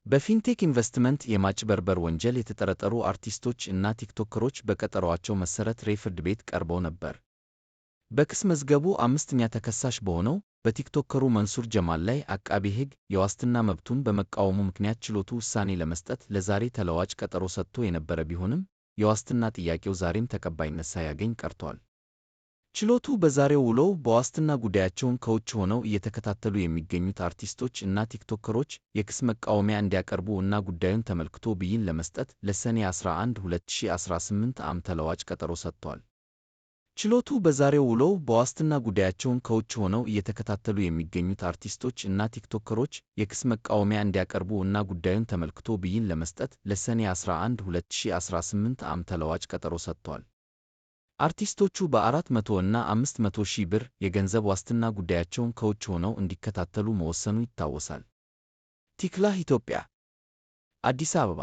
በፊንቴክ ኢንቨስትመንት የማጭበርበር ወንጀል የተጠረጠሩ አርቲስቶች እና ቲክቶከሮች በቀጠሯቸው መሠረት ፍርድ ቤት ቀርበው ነበር። በክስ መዝገቡ አምስተኛ ተከሳሽ በሆነው በቲክቶከሩ መንሱር ጀማል ላይ አቃቤ ሕግ የዋስትና መብቱን በመቃወሙ ምክንያት ችሎቱ ውሳኔ ለመስጠት ለዛሬ ተለዋጭ ቀጠሮ ሰጥቶ የነበረ ቢሆንም የዋስትና ጥያቄው ዛሬም ተቀባይነት ሳያገኝ ቀርቷል። ችሎቱ በዛሬው ውሎው በዋስትና ጉዳያቸውን ከውጭ ሆነው እየተከታተሉ የሚገኙት አርቲስቶች እና ቲክቶከሮች የክስ መቃወሚያ እንዲያቀርቡ እና ጉዳዩን ተመልክቶ ብይን ለመስጠት ለሰኔ 11 2018 ዓ.ም ተለዋጭ ቀጠሮ ሰጥቷል። ችሎቱ በዛሬው ውሎው በዋስትና ጉዳያቸውን ከውጭ ሆነው እየተከታተሉ የሚገኙት አርቲስቶች እና ቲክቶከሮች የክስ መቃወሚያ እንዲያቀርቡ እና ጉዳዩን ተመልክቶ ብይን ለመስጠት ለሰኔ 11 2018 ዓ.ም ተለዋጭ ቀጠሮ ሰጥቷል። አርቲስቶቹ በ400 እና 500 ሺህ ብር የገንዘብ ዋስትና ጉዳያቸውን ከውጭ ሆነው እንዲከታተሉ መወሰኑ ይታወሳል። ቲክቫህ ኢትዮጵያ፣ አዲስ አበባ